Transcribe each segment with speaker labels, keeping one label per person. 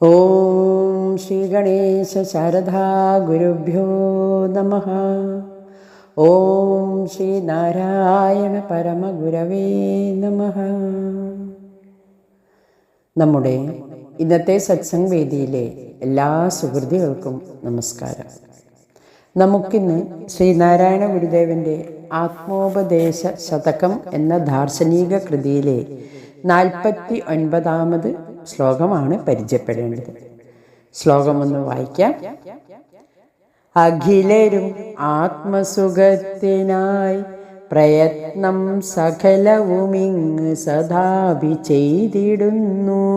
Speaker 1: ഓം ശ്രീ ഗണേശ ശാരദാ ഗുരുഭ്യോ നമഃ. ഓം ശ്രീ നാരായണ പരമഗുരവേ നമഃ. നമ്മുടെ ഇന്നത്തെ സത്സംഗ് വേദിയിലെ എല്ലാ സുഹൃത്തുക്കൾക്കും നമസ്കാരം. നമുക്കിന്ന് ശ്രീനാരായണ ഗുരുദേവൻ്റെ ആത്മോപദേശ ശതകം എന്ന ദാർശനിക കൃതിയിലെ 49ാമത് ശ്ലോകമാണ് പരിചയപ്പെടേണ്ടത്. ശ്ലോകമൊന്ന് വായിക്കാം. അഖിലരും ആത്മസുഖത്തിനായി പ്രയത്നം സകലവുമിങ് സദാപി ചെയ്തിടുന്നു.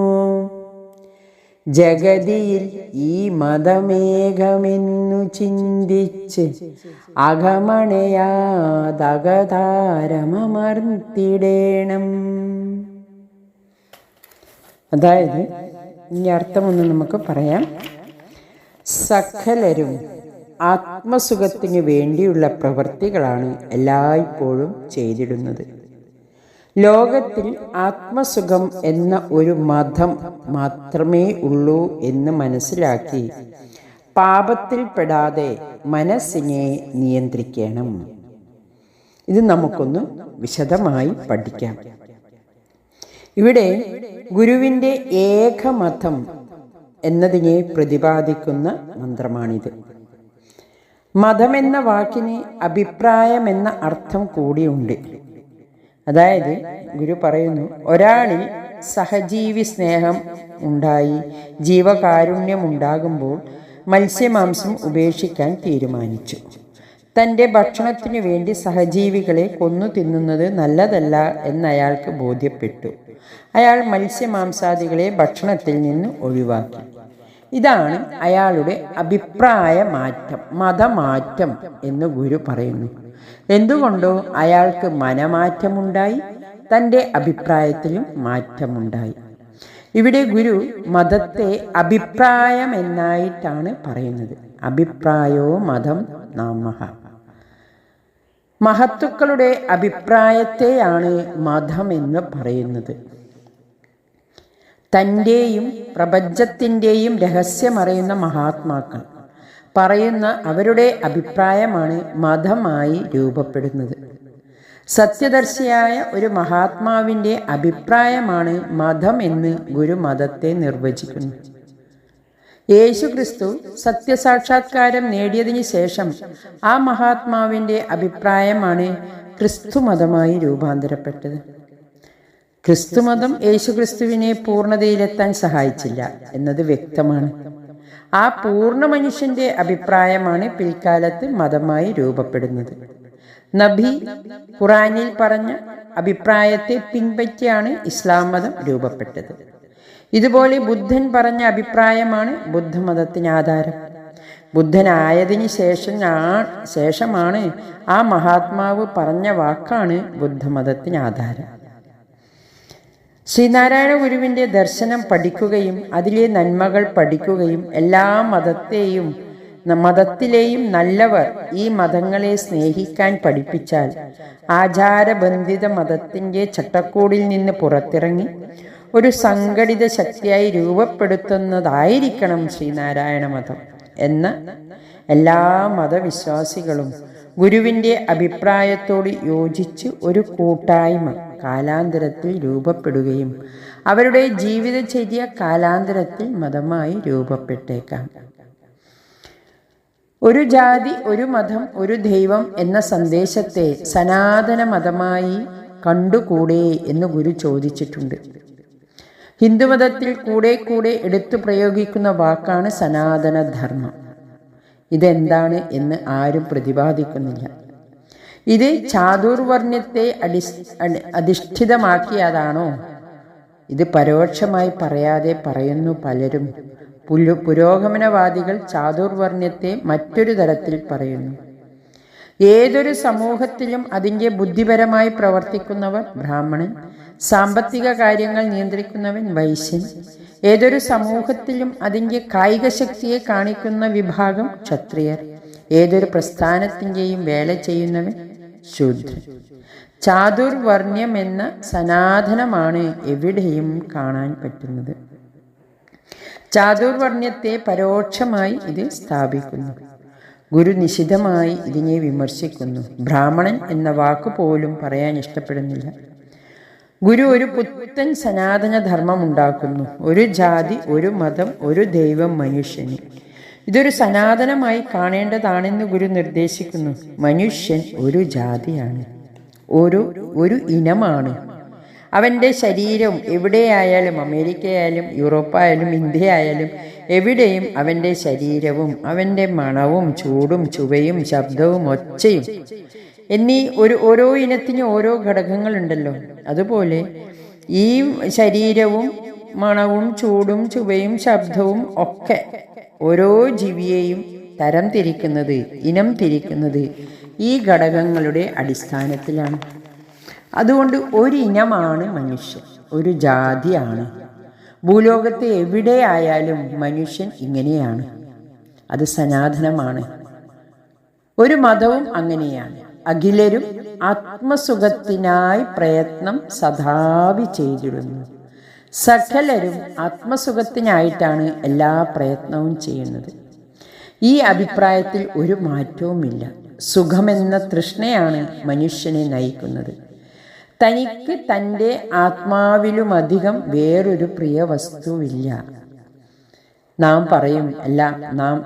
Speaker 1: ജഗതിയിൽ ഈ മതമേഘമെന്നു ചിന്തിച്ച് അകമണയാതകതാരമർത്തിടേണം. അതായത് ഈ അർത്ഥമൊന്ന് നമുക്ക് പറയാം. സകലരും ആത്മസുഖത്തിന് വേണ്ടിയുള്ള പ്രവൃത്തികളാണ് എല്ലായ്പ്പോഴും ചെയ്തിടുന്നത്. ലോകത്തിൽ ആത്മസുഖം എന്ന ഒരു മതം മാത്രമേ ഉള്ളൂ എന്ന് മനസ്സിലാക്കി പാപത്തിൽപ്പെടാതെ മനസ്സിനെ നിയന്ത്രിക്കണം. ഇത് നമുക്കൊന്ന് വിശദമായി പഠിക്കാം. ഇവിടെ ഗുരുവിൻ്റെ ഏകമതം എന്നതിനെ പ്രതിപാദിക്കുന്ന മന്ത്രമാണിത്. മതമെന്ന വാക്കിന് അഭിപ്രായമെന്ന അർത്ഥം കൂടിയുണ്ട്. അതായത് ഗുരു പറയുന്നു, ഒരാളിൽ സഹജീവി സ്നേഹം ഉണ്ടായി ജീവകാരുണ്യം ഉണ്ടാകുമ്പോൾ മത്സ്യമാംസം ഉപേക്ഷിക്കാൻ തീരുമാനിച്ചു. തൻ്റെ ഭക്ഷണത്തിനു വേണ്ടി സഹജീവികളെ കൊന്നു തിന്നുന്നത് നല്ലതല്ല എന്നയാൾക്ക് ബോധ്യപ്പെട്ടു. അയാൾ മത്സ്യമാംസാദികളെ ഭക്ഷണത്തിൽ നിന്ന് ഒഴിവാക്കി. ഇതാണ് അയാളുടെ അഭിപ്രായ മാറ്റം, മതമാറ്റം എന്ന് ഗുരു പറയുന്നു. എന്തുകൊണ്ടോ അയാൾക്ക് മനമാറ്റമുണ്ടായി, തൻ്റെ അഭിപ്രായത്തിലും മാറ്റമുണ്ടായി. ഇവിടെ ഗുരു മതത്തെ അഭിപ്രായം എന്നായിട്ടാണ് പറയുന്നത്. അഭിപ്രായോ മതം നാമഃ. മഹത്തുക്കളുടെ അഭിപ്രായത്തെയാണ് മതം എന്ന് പറയുന്നത്. തൻ്റെയും പ്രപഞ്ചത്തിൻ്റെയും രഹസ്യമറിയുന്ന മഹാത്മാക്കൾ പറയുന്ന അവരുടെ അഭിപ്രായമാണ് മതമായി രൂപപ്പെടുന്നത്. സത്യദർശിയായ ഒരു മഹാത്മാവിൻ്റെ അഭിപ്രായമാണ് മതം എന്ന് ഗുരു മതത്തെ നിർവചിക്കുന്നു. യേശുക്രിസ്തു സത്യസാക്ഷാത്കാരം നേടിയതിനു ശേഷം ആ മഹാത്മാവിൻ്റെ അഭിപ്രായമാണ് ക്രിസ്തുമതമായി രൂപാന്തരപ്പെട്ടത്. ക്രിസ്തുമതം യേശുക്രിസ്തുവിനെ പൂർണ്ണതയിലെത്താൻ സഹായിച്ചില്ല എന്നത് വ്യക്തമാണ്. ആ പൂർണ്ണ മനുഷ്യന്റെ അഭിപ്രായമാണ് പിൽക്കാലത്ത് മതമായി രൂപപ്പെടുന്നത്. നബി ഖുറാനിൽ പറഞ്ഞ അഭിപ്രായത്തെ പിൻപറ്റിയാണ് ഇസ്ലാം മതം രൂപപ്പെട്ടത്. ഇതുപോലെ ബുദ്ധൻ പറഞ്ഞ അഭിപ്രായമാണ് ബുദ്ധമതത്തിന് ആധാരം. ബുദ്ധനായതിനു ശേഷമാണ് ആ മഹാത്മാവ് പറഞ്ഞ വാക്കാണ് ബുദ്ധമതത്തിന് ആധാരം. ശ്രീനാരായണ ഗുരുവിൻ്റെ ദർശനം പഠിക്കുകയും അതിലെ നന്മകൾ പഠിക്കുകയും എല്ലാ മതത്തിലെയും നല്ലവർ ഈ മതങ്ങളെ സ്നേഹിക്കാൻ പഠിപ്പിച്ചാൽ ആചാരബന്ധിത മതത്തിൻ്റെ ചട്ടക്കൂടിൽ നിന്ന് പുറത്തിറങ്ങി ഒരു സംഘടിത ശക്തിയായി രൂപപ്പെടുത്തുന്നതായിരിക്കണം ശ്രീനാരായണ മതം എന്ന എല്ലാ മതവിശ്വാസികളും ഗുരുവിൻ്റെ അഭിപ്രായത്തോട് യോജിച്ച് ഒരു കൂട്ടായ്മ കാലാന്തരത്തിൽ രൂപപ്പെടുകയും അവരുടെ ജീവിതചര്യ കാലാന്തരത്തിൽ മതമായി രൂപപ്പെട്ടേക്കാം. ഒരു ജാതി, ഒരു മതം, ഒരു ദൈവം എന്ന സന്ദേശത്തെ സനാതന മതമായി കണ്ടുകൂടെ എന്ന് ഗുരു ചോദിച്ചിട്ടുണ്ട്. ഹിന്ദുമതത്തിൽ കൂടെ കൂടെ എടുത്തു പ്രയോഗിക്കുന്ന വാക്കാണ് സനാതനധർമ്മം. ഇതെന്താണ് എന്ന് ആരും പ്രതിപാദിക്കുന്നില്ല. ഇത് ചാതുർവർണ്ണ്യത്തെ അധിഷ്ഠിതമാക്കിയതാണോ? ഇത് പരോക്ഷമായി പറയാതെ പറയുന്നു പലരും. പുരോഗമനവാദികൾ ചാതുർവർണ്ണ്യത്തെ മറ്റൊരു തരത്തിൽ പറയുന്നു. ഏതൊരു സമൂഹത്തിലും അതിൻ്റെ ബുദ്ധിപരമായി പ്രവർത്തിക്കുന്നവർ ബ്രാഹ്മണൻ, സാമ്പത്തിക കാര്യങ്ങൾ നിയന്ത്രിക്കുന്നവൻ വൈശ്യൻ. ഏതൊരു സമൂഹത്തിലും അതിൻ്റെ കായിക ശക്തിയെ കാണിക്കുന്ന വിഭാഗം ക്ഷത്രിയർ. ഏതൊരു പ്രസ്ഥാനത്തിൻ്റെയും വേല ചെയ്യുന്നവൻ ശൂദ്രൻ. ചാതുർവർണ്ണ്യമെന്ന സനാതനമാണ് എവിടെയും കാണാൻ പറ്റുന്നത്. ചാതുർവർണ്ണ്യത്തെ പരോക്ഷമായി ഇത് സ്ഥാപിക്കുന്നു. ഗുരു നിശിതമായി ഇതിനെ വിമർശിക്കുന്നു. ബ്രാഹ്മണൻ എന്ന വാക്ക് പോലും പറയാൻ ഇഷ്ടപ്പെടുന്നില്ല. ഗുരു ഒരു പുത്തൻ സനാതന ധർമ്മം ഉണ്ടാക്കുന്നു. ഒരു ജാതി, ഒരു മതം, ഒരു ദൈവം മനുഷ്യന്. ഇതൊരു സനാതനമായി കാണേണ്ടതാണെന്ന് ഗുരു നിർദ്ദേശിക്കുന്നു. മനുഷ്യൻ ഒരു ജാതിയാണ്, ഒരു ഇനമാണ്. അവൻ്റെ ശരീരം എവിടെയായാലും, അമേരിക്കയായാലും യൂറോപ്പായാലും ഇന്ത്യയായാലും എവിടെയും അവൻ്റെ ശരീരവും അവൻ്റെ മണവും ചൂടും ചുവയും ശബ്ദവും ഒച്ചയും എന്നീ ഓരോ ഇനത്തിന് ഓരോ ഘടകങ്ങളുണ്ടല്ലോ. അതുപോലെ ഈ ശരീരവും മണവും ചൂടും ചുവയും ശബ്ദവും ഒക്കെ ഓരോ ജീവിയെയും തരം തിരിക്കുന്നത്, ഇനം തിരിക്കുന്നത് ഈ ഘടകങ്ങളുടെ അടിസ്ഥാനത്തിലാണ്. അതുകൊണ്ട് ഒരു ഇനമാണ് മനുഷ്യൻ, ഒരു ജാതിയാണ്. ഭൂലോകത്ത് എവിടെയായാലും മനുഷ്യൻ ഇങ്ങനെയാണ്. അത് സനാതനമാണ്. ഒരു മതവും അങ്ങനെയാണ്. അഖിലരും ആത്മസുഖത്തിനായി പ്രയത്നം സദാവി ചെയ്തിടുന്നു. സകലരും ആത്മസുഖത്തിനായിട്ടാണ് എല്ലാ പ്രയത്നവും ചെയ്യുന്നത്. ഈ അഭിപ്രായത്തിൽ ഒരു മാറ്റവുമില്ല. സുഖമെന്ന തൃഷ്ണയാണ് മനുഷ്യനെ നയിക്കുന്നത്. തനിക്ക് തൻ്റെ ആത്മാവിലുമധികം വേറൊരു പ്രിയ വസ്തുവില്ല. നാം പറയും, നാം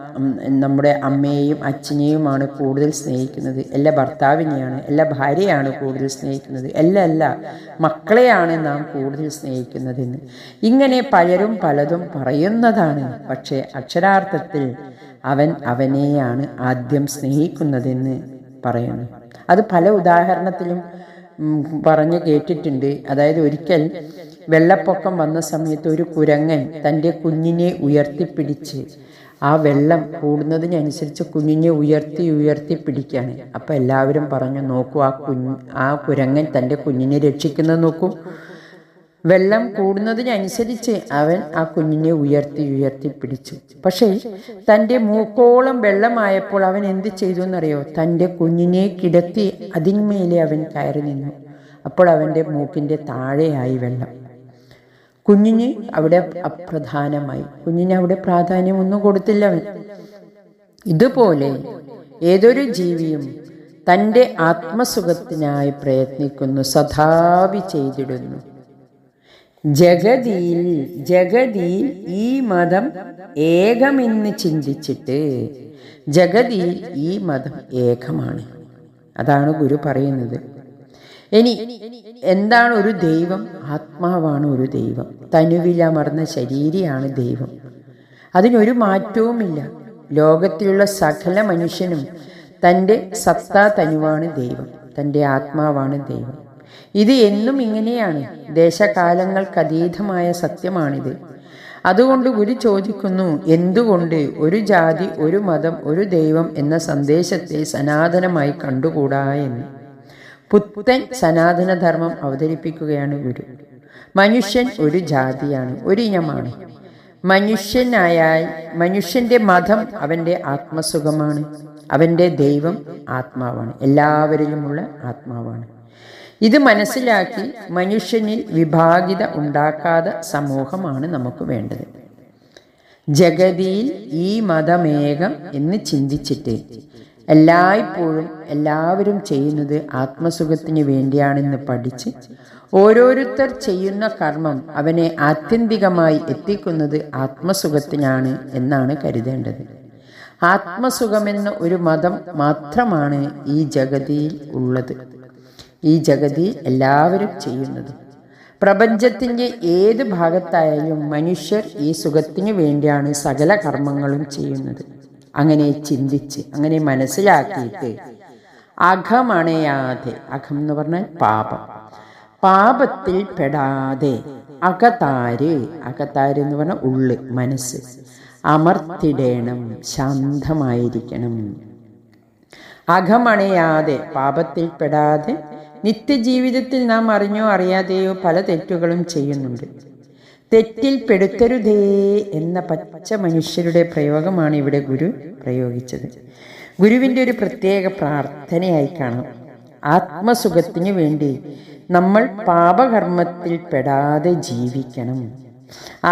Speaker 1: നമ്മുടെ അമ്മയെയും അച്ഛനെയുമാണ് കൂടുതൽ സ്നേഹിക്കുന്നത്, എല്ലാ ഭർത്താവിനെയാണ്, എല്ലാ ഭാര്യയാണ് കൂടുതൽ സ്നേഹിക്കുന്നത്, എല്ലാ മക്കളെയാണ് നാം കൂടുതൽ സ്നേഹിക്കുന്നതെന്ന്. ഇങ്ങനെ പലരും പലതും പറയുന്നതാണ്. പക്ഷേ അക്ഷരാർത്ഥത്തിൽ അവനെയാണ് ആദ്യം സ്നേഹിക്കുന്നതെന്ന് പറയുന്നു. അത് പല ഉദാഹരണത്തിലും പറഞ്ഞു കേട്ടിട്ടുണ്ട്. അതായത് ഒരിക്കൽ വെള്ളപ്പൊക്കം വന്ന സമയത്ത് ഒരു കുരങ്ങൻ തൻ്റെ കുഞ്ഞിനെ ഉയർത്തിപ്പിടിച്ച് ആ വെള്ളം കൂടുന്നതിനനുസരിച്ച് കുഞ്ഞിനെ ഉയർത്തി പിടിക്കുകയാണ്. അപ്പം എല്ലാവരും പറഞ്ഞു, നോക്കൂ, ആ കുരങ്ങൻ തൻ്റെ കുഞ്ഞിനെ രക്ഷിക്കുന്നത് നോക്കൂ. വെള്ളം കൂടുന്നതിനനുസരിച്ച് അവൻ ആ കുഞ്ഞിനെ ഉയർത്തി പിടിച്ചു. പക്ഷേ തൻ്റെ മൂക്കോളം വെള്ളമായപ്പോൾ അവൻ എന്ത് ചെയ്തു എന്നറിയോ? തൻ്റെ കുഞ്ഞിനെ കിടത്തി അതിന്മേലെ അവൻ കയറി നിന്നു. അപ്പോൾ അവൻ്റെ മൂക്കിൻ്റെ താഴെയായി വെള്ളം. കുഞ്ഞിന് അവിടെ അപ്രധാനമായി. കുഞ്ഞിന് അവിടെ പ്രാധാന്യമൊന്നും കൊടുത്തില്ല അവൻ. ഇതുപോലെ ഏതൊരു ജീവിയും തൻ്റെ ആത്മസുഖത്തിനായി പ്രയത്നിക്കുന്നു, സദാവി ചെയ്തിടുന്നു. ജഗതിയിൽ ഈ മതം ഏകമെന്ന് ചിന്തിച്ചിട്ട്, ജഗതിയിൽ ഈ മതം ഏകമാണ്. അതാണ് ഗുരു പറയുന്നത്. ഇനി എന്താണ് ഒരു ദൈവം? ആത്മാവാണ് ഒരു ദൈവം. തനുവിലമർന്ന ശരീരിയാണ് ദൈവം. അതിനൊരു മാറ്റവുമില്ല. ലോകത്തിലുള്ള സകല മനുഷ്യനും തൻ്റെ സത്താ തനുവാണ് ദൈവം, തൻ്റെ ആത്മാവാണ് ദൈവം. ഇത് എന്നും ഇങ്ങനെയാണ്. ദേശകാലങ്ങൾക്കതീതമായ സത്യമാണിത്. അതുകൊണ്ട് ഗുരു ചോദിക്കുന്നു, എന്തുകൊണ്ട് ഒരു ജാതി, ഒരു മതം, ഒരു ദൈവം എന്ന സന്ദേശത്തെ സനാതനമായി കണ്ടുകൂടാ എന്ന്. പുത്തൻ സനാതനധർമ്മം അവതരിപ്പിക്കുകയാണ് ഗുരു. മനുഷ്യൻ ഒരു ജാതിയാണ്, ഒരു ഇനമാണ്. മനുഷ്യന്റെ മതം അവൻ്റെ ആത്മസുഖമാണ്. അവൻ്റെ ദൈവം ആത്മാവാണ്, എല്ലാവരിലുമുള്ള ആത്മാവാണ്. ഇത് മനസ്സിലാക്കി മനുഷ്യനിൽ വിഭാഗിത ഉണ്ടാക്കാത്ത സമൂഹമാണ് നമുക്ക് വേണ്ടത്. ജഗതിയിൽ ഈ മതമേകം എന്ന് ചിന്തിച്ചിട്ട് എല്ലായ്പ്പോഴും എല്ലാവരും ചെയ്യുന്നത് ആത്മസുഖത്തിന് വേണ്ടിയാണെന്ന് പഠിച്ച് ഓരോരുത്തർ ചെയ്യുന്ന കർമ്മം അവനെ ആത്യന്തികമായി എത്തിക്കുന്നത് ആത്മസുഖത്തിനാണ് എന്നാണ് കരുതേണ്ടത്. ആത്മസുഖമെന്ന ഒരു മതം മാത്രമാണ് ഈ ജഗതിയിൽ ഉള്ളത്. ഈ ജഗതി എല്ലാവരും ചെയ്യുന്നത്. പ്രപഞ്ചത്തിൻ്റെ ഏത് ഭാഗത്തായാലും മനുഷ്യർ ഈ സുഖത്തിന് വേണ്ടിയാണ് സകല കർമ്മങ്ങളും ചെയ്യുന്നത്. അങ്ങനെ ചിന്തിച്ച്, അങ്ങനെ മനസ്സിലാക്കിയിട്ട് അകമണയാതെ, അകം എന്ന് പറഞ്ഞാൽ പാപം, പാപത്തിൽ പെടാതെ അകതാര് എന്ന് പറഞ്ഞാൽ ഉള്ള്, മനസ്സ് അമർത്തിടേണം, ശാന്തമായിരിക്കണം. അകമണയാതെ, പാപത്തിൽ പെടാതെ. നിത്യജീവിതത്തിൽ നാം അറിഞ്ഞോ അറിയാതെയോ പല തെറ്റുകളും ചെയ്യുന്നുണ്ട്. തെറ്റിൽ പെടുത്തരുതേ എന്ന പച്ച മനുഷ്യരുടെ പ്രയോഗമാണ് ഇവിടെ ഗുരു പ്രയോഗിച്ചത്. ഗുരുവിൻ്റെ ഒരു പ്രത്യേക പ്രാർത്ഥനയായി കാണാം. ആത്മസുഖത്തിന് വേണ്ടി നമ്മൾ പാപകർമ്മത്തിൽ പെടാതെ ജീവിക്കണം.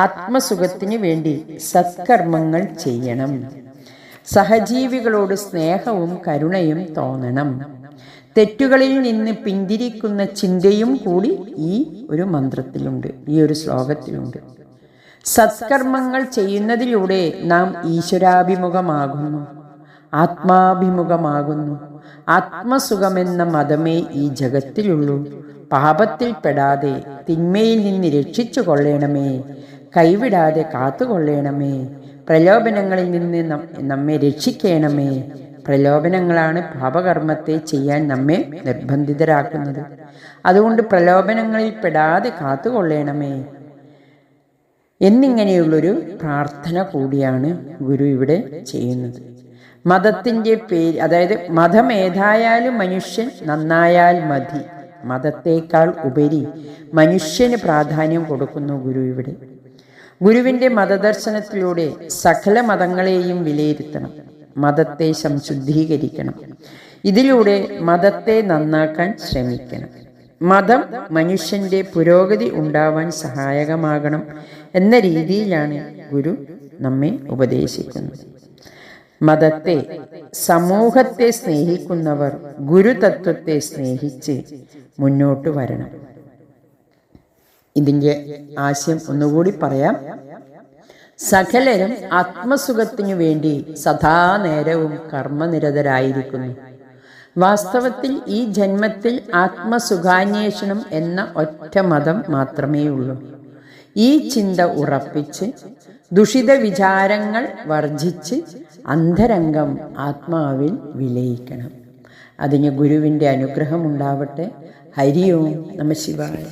Speaker 1: ആത്മസുഖത്തിന് വേണ്ടി സത്കർമ്മങ്ങൾ ചെയ്യണം. സഹജീവികളോട് സ്നേഹവും കരുണയും തോന്നണം. തെറ്റുകളിൽ നിന്ന് പിന്തിരിക്കുന്ന ചിന്തയും കൂടി ഈ ഒരു മന്ത്രത്തിലുണ്ട്, ഈ ഒരു ശ്ലോകത്തിലുണ്ട്. സത്കർമ്മങ്ങൾ ചെയ്യുന്നതിലൂടെ നാം ഈശ്വരാഭിമുഖമാകുന്നു, ആത്മാഭിമുഖമാകുന്നു. ആത്മസുഖമെന്ന മതമേ ഈ ജഗത്തിലുള്ളൂ. പാപത്തിൽ പെടാതെ തിന്മയിൽ നിന്ന് രക്ഷിച്ചു കൊള്ളണമേ, കൈവിടാതെ കാത്തുകൊള്ളണമേ. പ്രലോഭനങ്ങളിൽ നിന്ന് നമ്മെ രക്ഷിക്കണമേ. പ്രലോഭനങ്ങളാണ് പാപകർമ്മത്തെ ചെയ്യാൻ നമ്മെ നിർബന്ധിതരാക്കുന്നത്. അതുകൊണ്ട് പ്രലോഭനങ്ങളിൽ പെടാതെ കാത്തുകൊള്ളണമേ എന്നിങ്ങനെയുള്ളൊരു പ്രാർത്ഥന കൂടിയാണ് ഗുരു ഇവിടെ ചെയ്യുന്നത്. മതത്തിൻ്റെ പേര്, അതായത് മതമേതായാലും മനുഷ്യൻ നന്നായാൽ മതി, മതത്തേക്കാൾ ഉപരി മനുഷ്യന് പ്രാധാന്യം കൊടുക്കുന്നു ഗുരു ഇവിടെ. ഗുരുവിൻ്റെ മതദർശനത്തിലൂടെ സകല മതങ്ങളെയും വിലയിരുത്തണം, മതത്തെ സംശുദ്ധീകരിക്കണം. ഇതിലൂടെ മതത്തെ നന്നാക്കാൻ ശ്രമിക്കണം. മതം മനുഷ്യൻ്റെ പുരോഗതി ഉണ്ടാവാൻ സഹായകമാകണം എന്ന രീതിയിലാണ് ഗുരു നമ്മെ ഉപദേശിക്കുന്നത്. മതത്തെ, സമൂഹത്തെ സ്നേഹിക്കുന്നവർ ഗുരുതത്വത്തെ സ്നേഹിച്ച് മുന്നോട്ട് വരണം. ഇതിൻ്റെ ആശയം ഒന്നുകൂടി പറയാം. സകലരും ആത്മസുഖത്തിനു വേണ്ടി സദാ നേരവും കർമ്മനിരതരായിരിക്കുന്നു. വാസ്തവത്തിൽ ഈ ജന്മത്തിൽ ആത്മസുഖാന്വേഷണം എന്ന ഒറ്റ മതം മാത്രമേ ഉള്ളൂ. ഈ ചിന്ത ഉറപ്പിച്ച് ദുഷിത വിചാരങ്ങൾ വർജിച്ച് അന്തരംഗം ആത്മാവിൽ വിലയിക്കണം. അതിന് ഗുരുവിൻ്റെ അനുഗ്രഹം ഉണ്ടാവട്ടെ. ഹരി ഓം നമഃ ശിവായ.